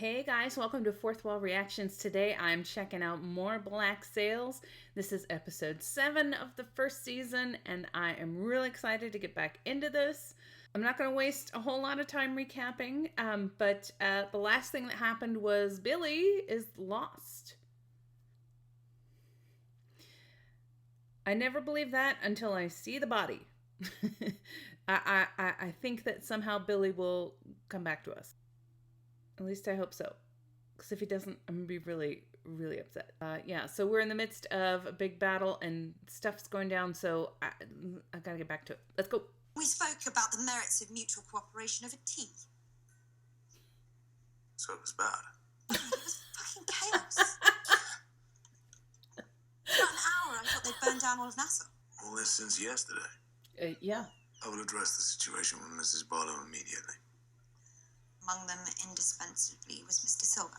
Hey guys, welcome to Fourth Wall Reactions. Today I'm checking out more Black Sails. This is episode 7 of the first season, and I am really excited to get back into this. I'm not going to waste a whole lot of time recapping, but the last thing that happened was Billy is lost. I never believe that until I see the body. I think that somehow Billy will come back to us. At least I hope so. Because if he doesn't, I'm going to be really, really upset. So we're in the midst of a big battle and stuff's going down, so I got to get back to it. Let's go. We spoke about the merits of mutual cooperation over tea. So it was bad. It was fucking chaos. For about an hour, I thought they'd burned down all of Nassau. All this since yesterday. Yeah. I will address the situation with Mrs. Barlow immediately. Among them, indispensably, was Mr. Silver.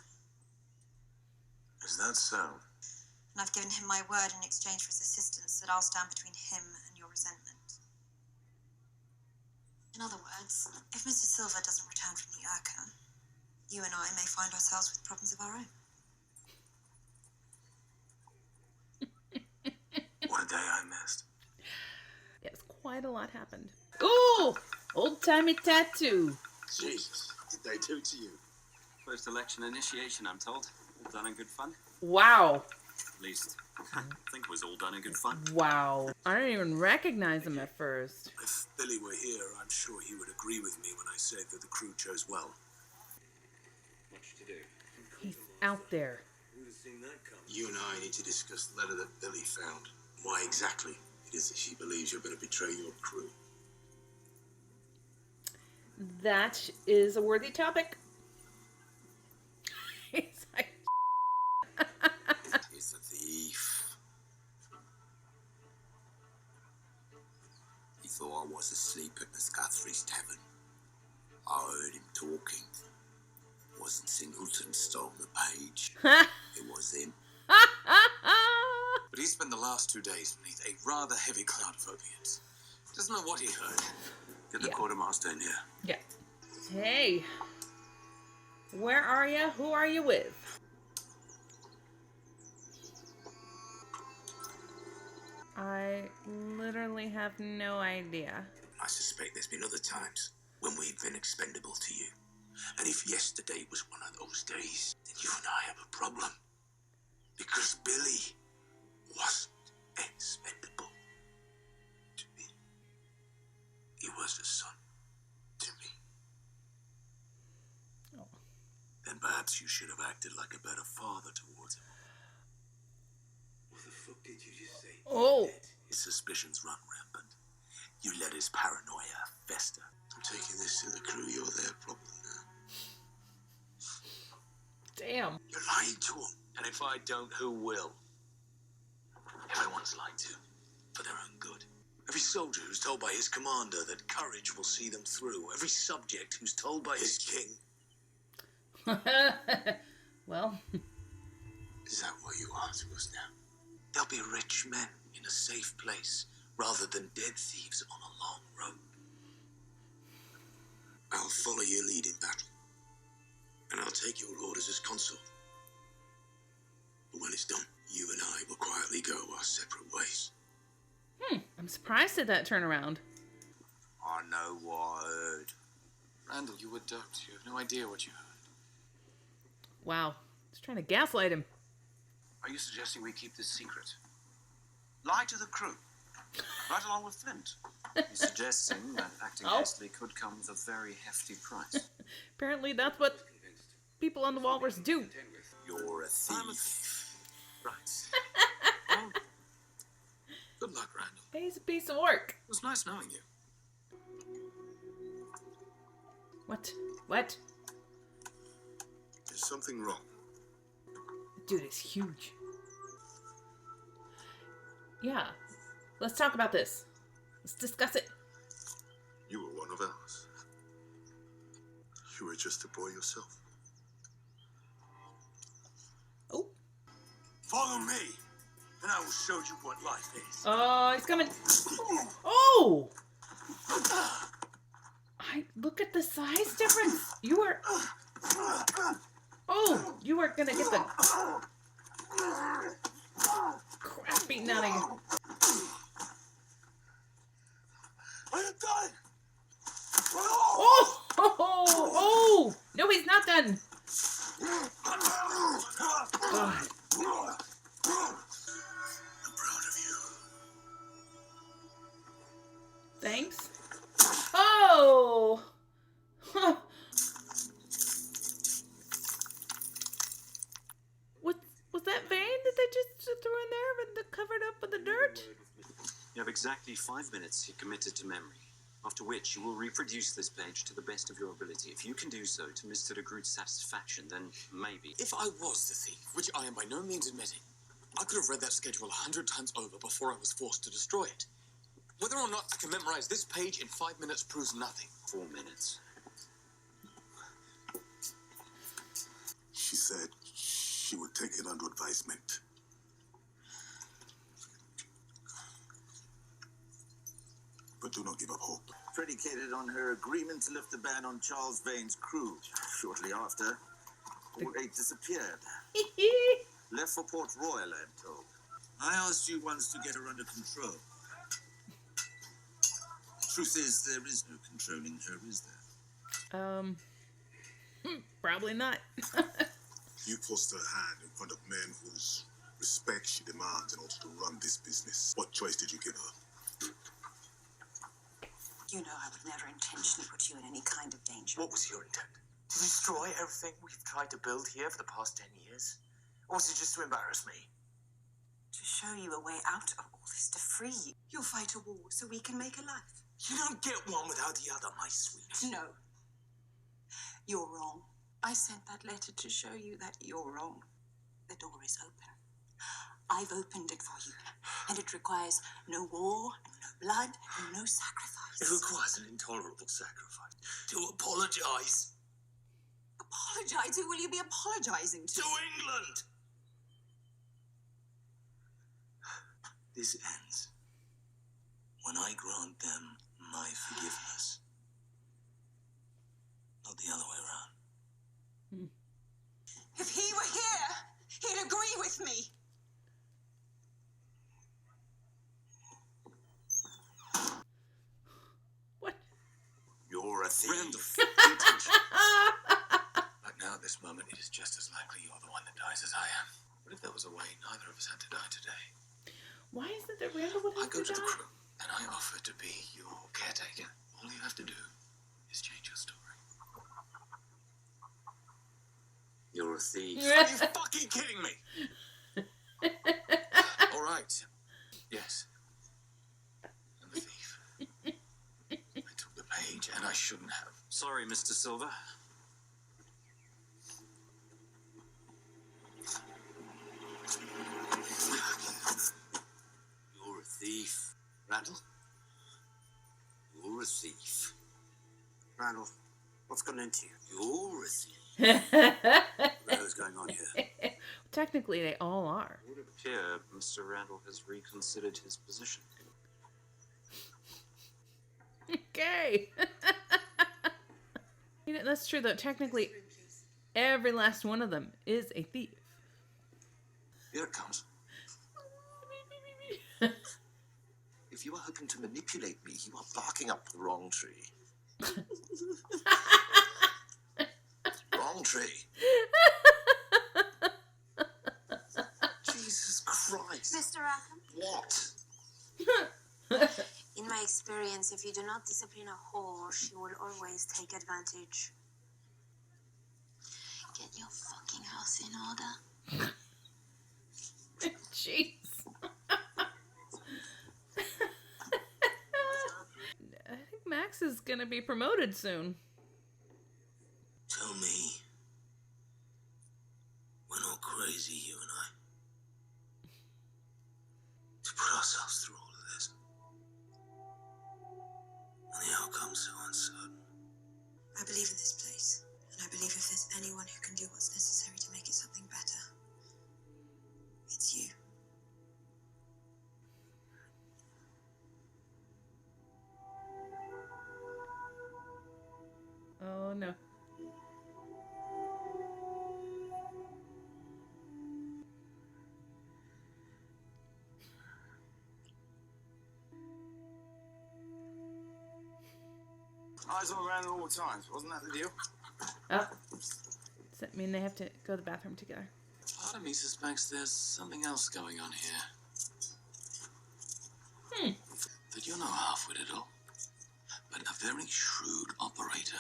Is that so? And I've given him my word in exchange for his assistance that I'll stand between him and your resentment. In other words, if Mr. Silver doesn't return from the Urca, you and I may find ourselves with problems of our own. What a day I missed. Yes, quite a lot happened. Ooh! Old-timey tattoo. Jesus, what did they do to you? Post-election initiation, I'm told. All done in good fun. Wow. At least, I think it was all done in good fun. Wow. I didn't even recognize him at first. If Billy were here, I'm sure he would agree with me when I say that the crew chose well. Much to do. He's out there. Who'd have seen that come? You and I need to discuss the letter that Billy found. Why exactly it is that she believes you're going to betray your crew. That is a worthy topic. He's like... He's a thief. He thought I was asleep at Miss Guthrie's tavern. I heard him talking. It wasn't Singleton stole the page. It was him. But he spent the last 2 days beneath a rather heavy cloud of opiates. Doesn't know what he heard. Get the quartermaster in here. Yeah. Hey. Where are you? Who are you with? I literally have no idea. I suspect there's been other times when we've been expendable to you. And if yesterday was one of those days, then you and I have a problem. Because Billy wasn't expendable to me. He was a son to me. Oh. Then perhaps you should have acted like a better father towards him. What the fuck did you just say? Oh. His suspicions run rampant. You let his paranoia fester. I'm taking this to the crew. You're their problem now. Damn. You're lying to him. And if I don't, who will? Everyone's lied to. For their own good. Every soldier who's told by his commander that courage will see them through. Every subject who's told by his king. Well. Is that what you are to us now? They'll be rich men in a safe place, rather than dead thieves on a long road. I'll follow your lead in battle. And I'll take your orders as consort. But when it's done, you and I will quietly go our separate ways. I'm surprised at that turnaround. I know what I heard. Randall, you were ducked. You have no idea what you heard. Wow. He's trying to gaslight him. Are you suggesting we keep this secret? Lie to the crew. Right along with Flint. You're suggesting that acting hastily could come with a very hefty price. Apparently that's what people on the Walrus do. You're a thief. I'm a thief. Right. Well, good luck, Randall. He's a piece of work. It was nice knowing you. What? What? There's something wrong. Dude is huge. Yeah. Let's talk about this. Let's discuss it. You were one of ours. You were just a boy yourself. Oh. Follow me, and I will show you what life is. Oh, he's coming. Oh! Look at the size difference. You are... we're gonna get the crap beaten out of you. I am done. Oh! Oh! No, he's not done. God. I'm proud of you. Thanks. Oh! Huh. Was that vein that they just threw in there and covered up with the dirt? You have exactly 5 minutes you committed to memory, after which you will reproduce this page to the best of your ability. If you can do so to Mr. de Groot's satisfaction, then maybe. If I was the thief, which I am by no means admitting, I could have read that schedule 100 times over before I was forced to destroy it. Whether or not I can memorize this page in 5 minutes proves nothing. 4 minutes. She said she would take it under advisement. But do not give up hope. Predicated on her agreement to lift the ban on Charles Vane's crew. Shortly after, all 8 disappeared. Left for Port Royal, I'm told. I asked you once to get her under control. The truth is, there is no controlling her, is there? Probably not. You forced her hand in front of men whose respect she demands in order to run this business. What choice did you give her? You know I would never intentionally put you in any kind of danger. What was your intent? To destroy everything we've tried to build here for the past 10 years? Or was it just to embarrass me? To show you a way out of all this, to free you. You'll fight a war so we can make a life. You don't get one without the other, my sweet. No. You're wrong. I sent that letter to show you that you're wrong. The door is open. I've opened it for you. And it requires no war, no blood, and no sacrifice. It requires an intolerable sacrifice. To apologize. Apologize? Who will you be apologizing to? To England! This ends when I grant them my forgiveness. Not the other way around. If he were here, he'd agree with me. What? You're a thief. Randall. Pay attention. Right now, at this moment, it is just as likely you're the one that dies as I am. But if there was a way, neither of us had to die today. Why is it that Randall would I have go to to the die? crew, and I offer to be your caretaker. All you have to do is change your story. You're a thief. Are you fucking kidding me? All right. Yes. I'm a thief. I took the page, and I shouldn't have. Sorry, Mr. Silver. You're a thief. Randall? You're a thief. Randall, what's gone into you? You're a thief. What is going on here? Technically, they all are. It would appear Mr. Randall has reconsidered his position. Okay. You know, that's true, though. Technically, every last one of them is a thief. Here it comes. If you are hoping to manipulate me, you are barking up the wrong tree. Wrong tree. Jesus Christ. Mr. Rackham, What? in my experience, if you do not discipline a whore, she will always take advantage. Get your fucking house in order. Jeez. I think Max is gonna be promoted soon. Tell me, we're not crazy, you and I, to put ourselves through all of this. And the outcome's so uncertain. I believe in this place, and I believe if there's anyone who can do what's necessary to make it something better, it's you. Oh no. Eyes all around at all times. Wasn't that the deal? Oh. Does that mean they have to go to the bathroom together? Part of me suspects there's something else going on here. That you're no half-wit at all, but a very shrewd operator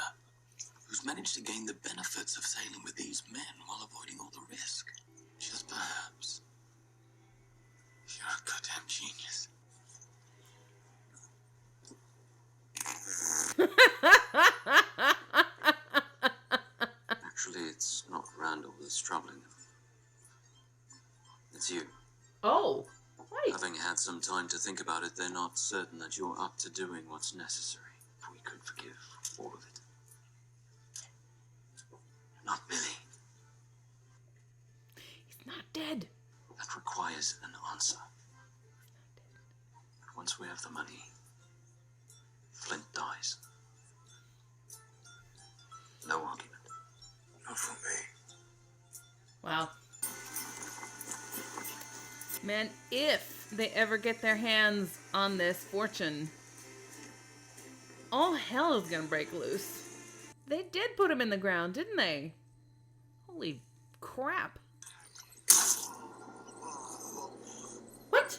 who's managed to gain the benefits of sailing with these men while avoiding all the risk. Just perhaps. You're a goddamn genius. Actually, it's not Randall that's troubling them. It's you. Oh, wait. Having had some time to think about it, they're not certain that you're up to doing what's necessary. We could forgive all of it. Not Billy. He's not dead. That requires an answer. But once we have the money, Flint dies. No argument. Not from me. Wow. Man, if they ever get their hands on this fortune, all hell is gonna break loose. They did put him in the ground, didn't they? Holy crap. What?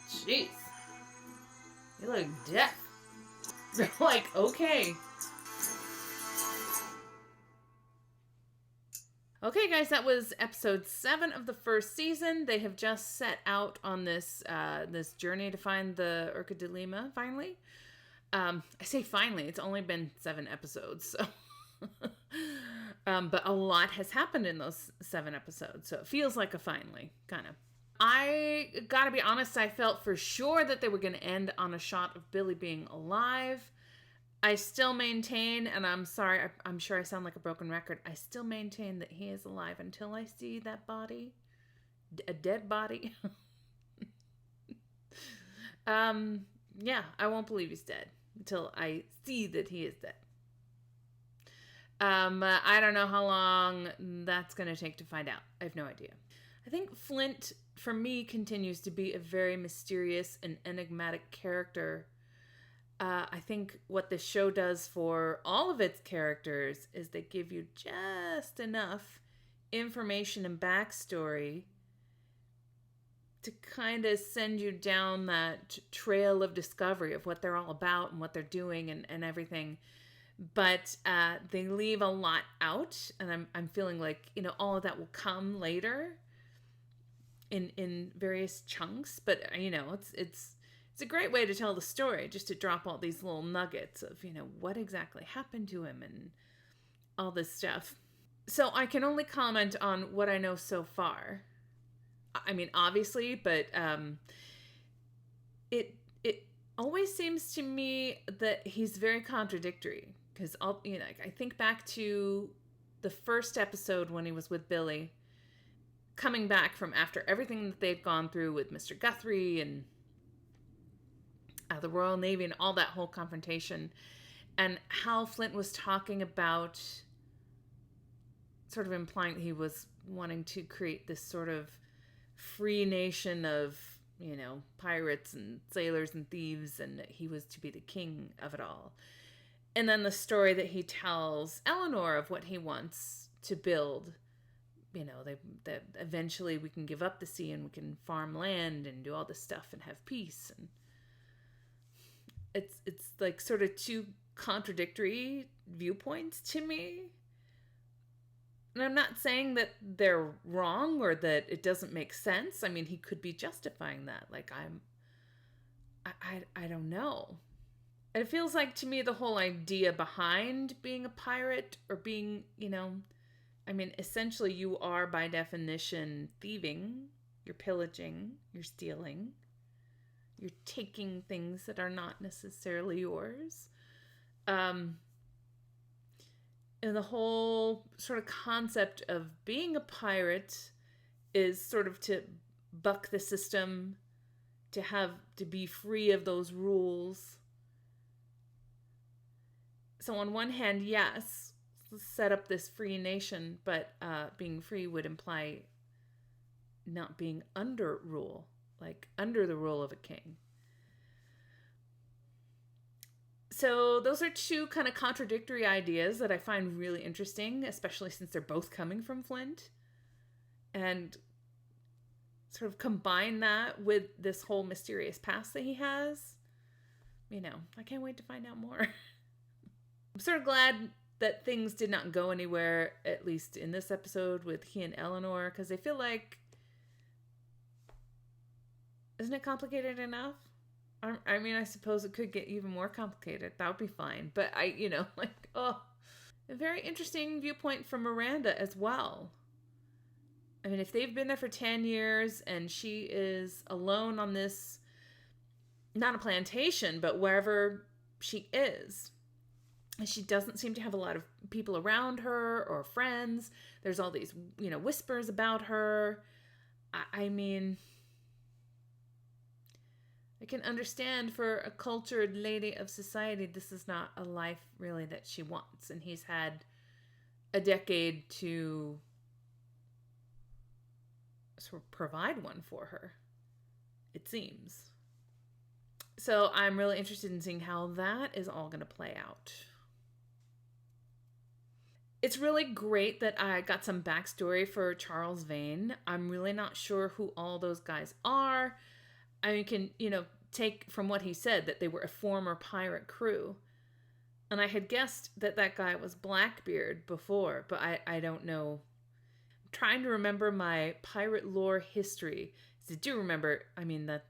Jeez. You look deaf. They're like, okay. Okay, guys, that was episode 7 of the first season. They have just set out on this this journey to find the Urca de Lima, finally. I say finally, it's only been 7 episodes, so... but a lot has happened in those 7 episodes, so it feels like a finally, kind of. I gotta be honest, I felt for sure that they were going to end on a shot of Billy being alive. I still maintain, and I'm sorry, I'm sure I sound like a broken record, I still maintain that he is alive until I see that body. A dead body. Yeah, I won't believe he's dead until I see that he is dead. I don't know how long that's going to take to find out. I have no idea. I think Flint, for me, continues to be a very mysterious and enigmatic character. I think what the show does for all of its characters is they give you just enough information and backstory to kind of send you down that trail of discovery of what they're all about and what they're doing and everything. But they leave a lot out, and I'm feeling like, you know, all of that will come later in various chunks. But, you know, it's a great way to tell the story, just to drop all these little nuggets of, you know, what exactly happened to him and all this stuff. So I can only comment on what I know so far. I mean, obviously, but it always seems to me that he's very contradictory. Because, you know, I think back to the first episode when he was with Billy, coming back from after everything that they'd gone through with Mr. Guthrie and the Royal Navy and all that whole confrontation, and how Flint was talking about, sort of implying that he was wanting to create this sort of free nation of, you know, pirates and sailors and thieves, and that he was to be the king of it all. And then the story that he tells Eleanor of what he wants to build, you know, that eventually we can give up the sea and we can farm land and do all this stuff and have peace. And it's like sort of two contradictory viewpoints to me. And I'm not saying that they're wrong or that it doesn't make sense. I mean, he could be justifying that. Like, I don't know. And it feels like, to me, the whole idea behind being a pirate or being, you know, I mean, essentially you are by definition thieving, you're pillaging, you're stealing, you're taking things that are not necessarily yours. And the whole sort of concept of being a pirate is sort of to buck the system, to be free of those rules. So on one hand, yes, set up this free nation, but being free would imply not being under rule, like under the rule of a king. So those are two kind of contradictory ideas that I find really interesting, especially since they're both coming from Flint. And sort of combine that with this whole mysterious past that he has. I can't wait to find out more. I'm sort of glad that things did not go anywhere, at least in this episode, with he and Eleanor, because I feel like, isn't it complicated enough? I suppose it could get even more complicated. That would be fine. But a very interesting viewpoint from Miranda as well. I mean, if they've been there for 10 years and she is alone on this, not a plantation, but wherever she is, and she doesn't seem to have a lot of people around her or friends. There's all these, whispers about her. I mean, I can understand for a cultured lady of society, this is not a life really that she wants. And he's had a decade to sort of provide one for her, it seems. So I'm really interested in seeing how that is all going to play out. It's really great that I got some backstory for Charles Vane. I'm really not sure who all those guys are. I can, take from what he said that they were a former pirate crew. And I had guessed that guy was Blackbeard before, but I don't know. I'm trying to remember my pirate lore history. I do remember, that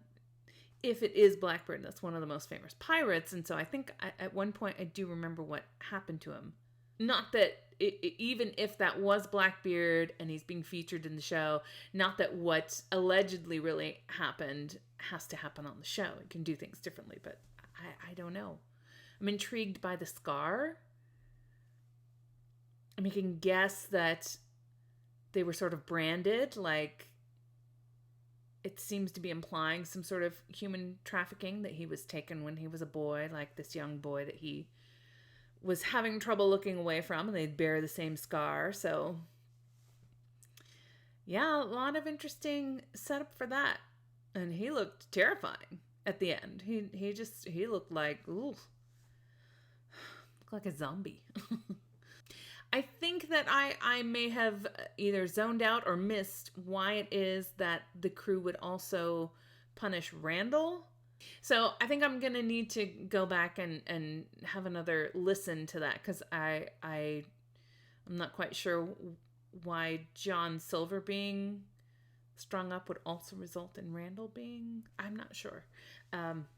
if it is Blackbeard, that's one of the most famous pirates. And so I think at one point I do remember what happened to him. Not that even if that was Blackbeard and he's being featured in the show, not that what allegedly really happened has to happen on the show. It can do things differently, but I don't know. I'm intrigued by the scar. I can guess that they were sort of branded, like it seems to be implying some sort of human trafficking, that he was taken when he was a boy, like this young boy that he was having trouble looking away from, and they bear the same scar. So yeah, a lot of interesting setup for that. And he looked terrifying at the end. He looked like, looked like a zombie. I think that I may have either zoned out or missed why it is that the crew would also punish Randall. So I think I'm going to need to go back and have another listen to that, because I'm not quite sure why John Silver being strung up would also result in Randall being, I'm not sure.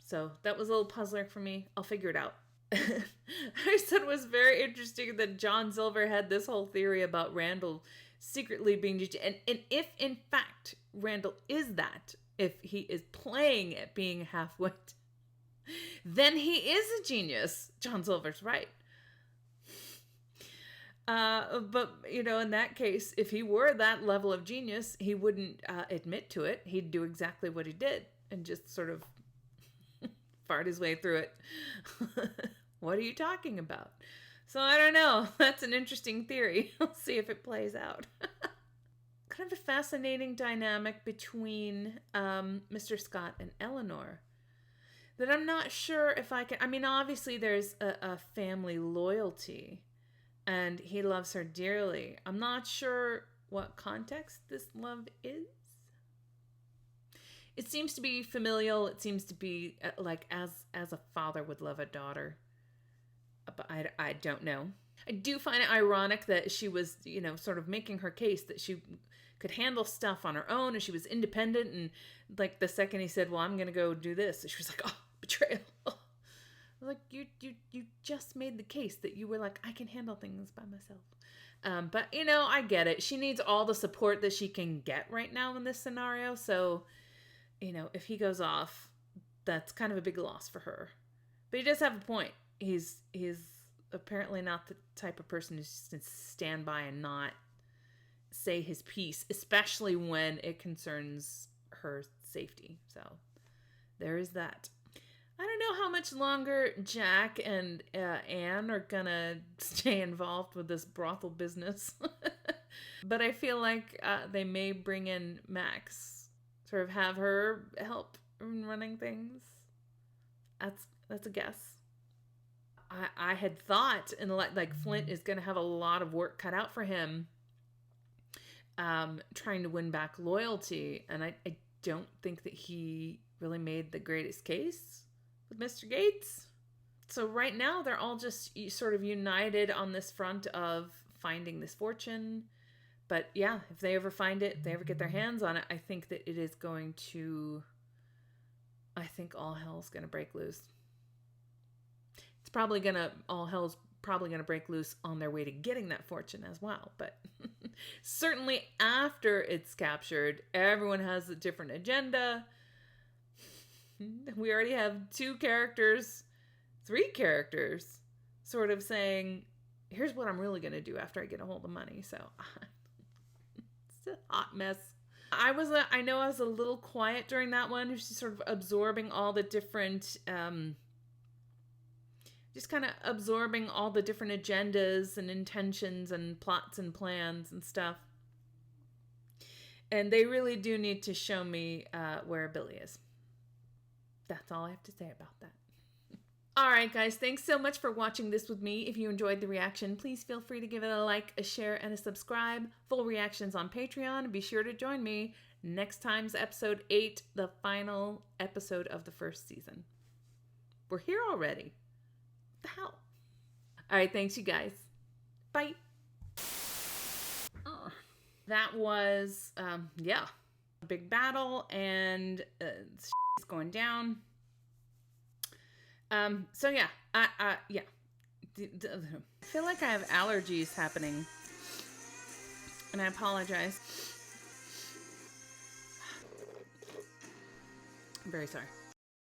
So that was a little puzzler for me. I'll figure it out. I said it was very interesting that John Silver had this whole theory about Randall secretly being, and if in fact Randall is that, if he is playing at being half-wit, then he is a genius. John Silver's right. But, in that case, if he were that level of genius, he wouldn't admit to it. He'd do exactly what he did and just sort of fart his way through it. What are you talking about? So I don't know. That's an interesting theory. We'll see if it plays out. Kind of a fascinating dynamic between Mr. Scott and Eleanor that I'm not sure if I can. Obviously there's a family loyalty and he loves her dearly. I'm not sure what context this love is. It seems to be familial. It seems to be like as a father would love a daughter. But I don't know. I do find it ironic that she was, sort of making her case that she could handle stuff on her own and she was independent, and like the second he said, well, I'm going to go do this, she was like, oh, betrayal. Like, you just made the case that you were like, I can handle things by myself. But, I get it. She needs all the support that she can get right now in this scenario. So, if he goes off, that's kind of a big loss for her. But he does have a point. He's apparently not the type of person who's just going to stand by and not say his piece, especially when it concerns her safety. So there is that. I don't know how much longer Jack and Anne are gonna stay involved with this brothel business. But I feel like they may bring in Max, sort of have her help in running things. That's a guess. I had thought, and like Flint is going to have a lot of work cut out for him, trying to win back loyalty, and I don't think that he really made the greatest case with Mr. Gates. So right now they're all just sort of united on this front of finding this fortune. But yeah, if they ever find it, if they ever get their hands on it, I think that it is going to, I think all hell's going to break loose. It's probably going to, all hell's probably going to break loose on their way to getting that fortune as well. But certainly after it's captured, everyone has a different agenda. We already have 2 characters, 3 characters sort of saying, here's what I'm really going to do after I get a hold of money. So it's a hot mess. I know I was a little quiet during that one. She's sort of absorbing all the different, just kind of absorbing all the different agendas and intentions and plots and plans and stuff. And they really do need to show me where Billy is. That's all I have to say about that. All right, guys, thanks so much for watching this with me. If you enjoyed the reaction, please feel free to give it a like, a share, and a subscribe. Full reactions on Patreon. And be sure to join me next time's episode 8, the final episode of the first season. We're here already. What the hell? All right, thanks, you guys. Bye. Oh, that was, yeah, a big battle, and it's going down. So yeah, yeah. I feel like I have allergies happening, and I apologize. I'm very sorry.